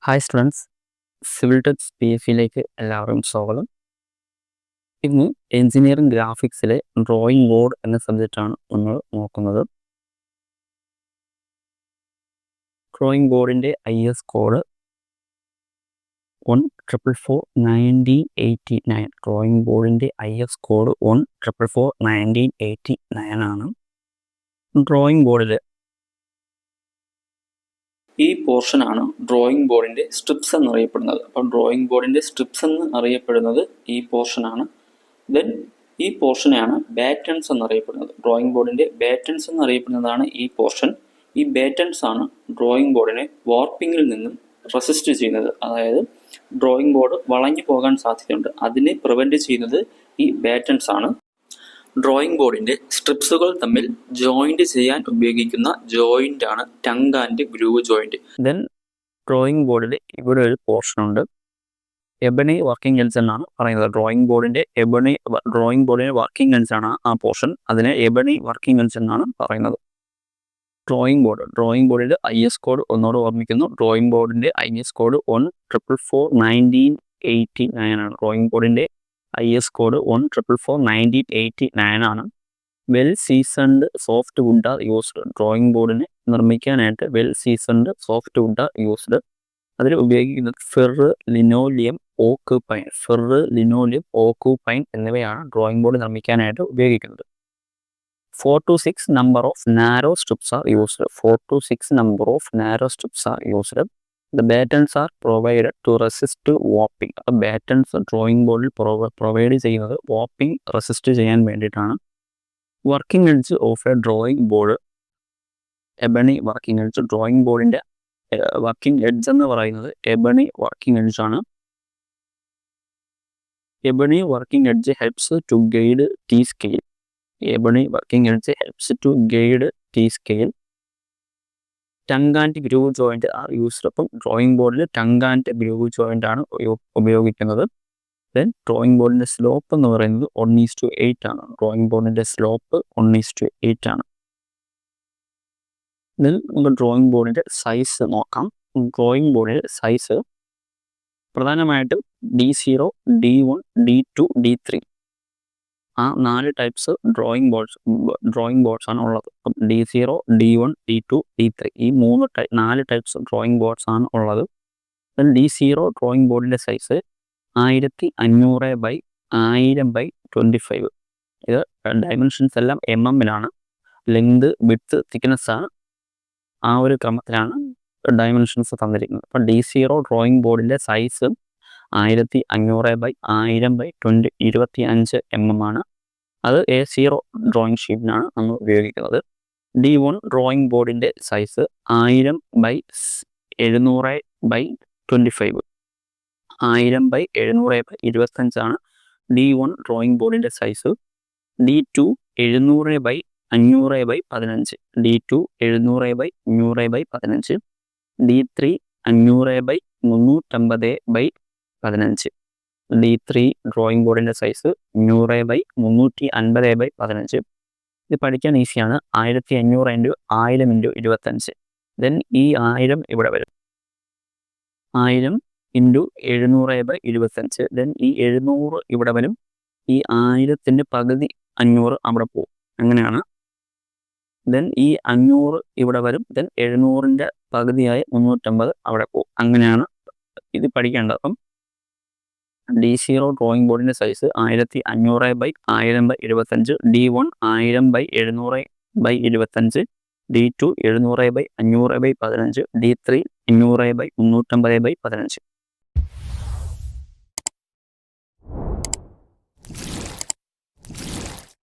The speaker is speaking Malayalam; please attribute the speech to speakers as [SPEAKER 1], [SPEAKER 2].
[SPEAKER 1] Hi students, civil tex P F ഇയിലേക്ക് എല്ലാവരും സ്വാഗതം. ഇന്ന് എഞ്ചിനീയറിംഗ് ഗ്രാഫിക്സിലെ ഡ്രോയിങ് ബോർഡ് എന്ന സബ്ജക്റ്റാണ് നമ്മൾ നോക്കുന്നത്. ഡ്രോയിങ് ബോർഡിൻ്റെ IS കോഡ് 1444989. ഡ്രോയിങ് ബോർഡിൻ്റെ IS കോഡ് 1444989 ആണ്. ഡ്രോയിങ് ബോർഡിൽ ഈ പോർഷനാണ് ഡ്രോയിങ് ബോർഡിൻ്റെ സ്ട്രിപ്സ് എന്നറിയപ്പെടുന്നത്. അപ്പോൾ ഡ്രോയിങ് ബോർഡിൻ്റെ സ്ട്രിപ്സ് എന്ന് അറിയപ്പെടുന്നത് ഈ പോർഷനാണ്. ദെൻ ഈ പോർഷനെയാണ് ബാറ്റൺസ് എന്നറിയപ്പെടുന്നത്. ഡ്രോയിങ് ബോർഡിൻ്റെ ബാറ്റൺസ് എന്നറിയപ്പെടുന്നതാണ് ഈ പോർഷൻ. ഈ ബാറ്റൺസ് ആണ് ഡ്രോയിങ് ബോർഡിനെ വാർപ്പിങ്ങിൽ നിന്നും റെസിസ്റ്റ് ചെയ്യുന്നത്. അതായത് ഡ്രോയിങ് ബോർഡ് വളഞ്ഞു പോകാൻ സാധ്യതയുണ്ട്, അതിനെ പ്രിവെൻറ്റ് ചെയ്യുന്നത് ഈ ബാറ്റൺസ് ആണ്. ഡ്രോയിങ് ബോർഡിൻ്റെ സ്ട്രിപ്സുകൾ തമ്മിൽ ജോയിൻറ്റ് ചെയ്യാൻ ഉപയോഗിക്കുന്ന ജോയിൻ്റ് ആണ് tongue and groove joint. Then drawing ബോർഡിൽ ഇവിടെ ഒരു പോർഷൻ ഉണ്ട്, എബണി വർക്കിംഗ് എഡ്ജ് എന്നാണ് പറയുന്നത്. ഡ്രോയിങ് ബോർഡിൻ്റെ വർക്കിംഗ് എഡ്ജ് ആണ് ആ പോർഷൻ, അതിനെ എബണി വർക്കിംഗ് എഡ്ജ് എന്നാണ് പറയുന്നത്. ഡ്രോയിങ് ബോർഡിൽ IS കോഡ് ഒന്നോട് ഓർമ്മിക്കുന്നു. ഡ്രോയിങ് ബോർഡിൻ്റെ IS കോഡ് 1444989 ആണ്. ഡ്രോയിങ് ബോർഡിൻ്റെ IS കോഡ് 1444989 ആണ്. Well seasoned soft wood are used. Drawing ബോർഡിനെ നിർമ്മിക്കാനായിട്ട് well seasoned soft wood are used. അതിൽ ഉപയോഗിക്കുന്നത് ഫെറ്, ലിനോലിയം, ഓക്ക് പൈൻ എന്നിവയാണ് ഡ്രോയിങ് ബോർഡ് നിർമ്മിക്കാനായിട്ട് ഉപയോഗിക്കുന്നത്. 4 to 6 number of narrow strips are used. 4 to 6 number of narrow strips are used. The battens are provided to resist warping. Battens drawing ബോർഡിൽ പ്രൊവൈഡ് ചെയ്യുന്നത് വാർപ്പിംഗ് റെസിസ്റ്റ് ചെയ്യാൻ വേണ്ടിയിട്ടാണ്. Working edge of a drawing board ebony working edge. Drawing ബോർഡിൻ്റെ വർക്കിംഗ് എഡ്ജ് എന്ന് പറയുന്നത് എബണി വർക്കിംഗ് എഡ്ജ് ആണ്. Ebony working edge helps to guide T scale. Ebony working edge helps to guide T scale. Tongue and groove joint are used. അപ്പം ഡ്രോയിങ് ബോർഡിൽ ടങ് ആൻഡ് ഗ്രൂവ് ജോയിൻ്റ് ആണ് ഉപയോഗിക്കുന്നത്. ദെൻ ഡ്രോയിങ് ബോർഡിൻ്റെ സ്ലോപ്പ് എന്ന് പറയുന്നത് 1:8 ആണ്. ഡ്രോയിങ് ബോർഡിൻ്റെ സ്ലോപ്പ് 1:8 ആണ്. ദെൻ നമുക്ക് ഡ്രോയിങ് ബോർഡിൻ്റെ സൈസ് നോക്കാം. ഡ്രോയിങ് ബോർഡിൻ്റെ സൈസ് പ്രധാനമായിട്ടും D0, D1, D2, D3 ആ 4 ടൈപ്സ് ഡ്രോയിങ് ബോർഡ്സ് ആണ് ഉള്ളത്. അപ്പം D0, D1, D2, D3 ഈ 4 ടൈപ്സ് ഡ്രോയിങ് ബോർഡ്സ് ആണ് ഉള്ളത്. D0 ഡ്രോയിങ് ബോർഡിൻ്റെ സൈസ് 1500x1000x25. ഇത് ഡയമെൻഷൻസ് എല്ലാം mm-ലാണ്. ലെങ്ത്, വിഡ്ത്ത്, തിക്നെസ് ആണ് ആ ഒരു ക്രമത്തിലാണ് ഡയമെൻഷൻസ് തന്നിരിക്കുന്നത്. അപ്പം D0 ഡ്രോയിങ് ബോർഡിൻ്റെ സൈസ് 1500x1000x25 ആണ്. അത് A0 ഡ്രോയിങ് ഷീറ്റിനാണ് നമ്മൾ ഉപയോഗിക്കുന്നത്. D1 ഡ്രോയിങ് ബോർഡിൻ്റെ സൈസ് 1000x700x25 1000x700x25 ആണ് D1 ഡ്രോയിങ് ബോർഡിൻ്റെ size. D2 700x500x15 D2 700x500x15 D3 500x350x15 D3 drawing ബോർഡിൻ്റെ സൈസ് 500x350x15. ഇത് പഠിക്കാൻ ഈസിയാണ്. 1500 × 1000 × 25. ദെൻ ഈ 1000 ഇവിടെ വരും, 1000 × 700x25. ദെൻ ഈ 700 ഇവിടെ വരും, ഈ 1000-ൻ്റെ പകുതി 500 അവിടെ പോകും, അങ്ങനെയാണ്. ദെൻ ഈ 500 ഇവിടെ വരും, ദെൻ 700-ൻ്റെ പകുതിയായ 350 അവിടെ പോകും, അങ്ങനെയാണ് ഇത് പഠിക്കേണ്ടത്. അപ്പം D0 ഡ്രോയിങ് ബോർഡിൻ്റെ size 1500x1000x25. D1 1000x700x25. D2 700x500x15. D3 500x350x15.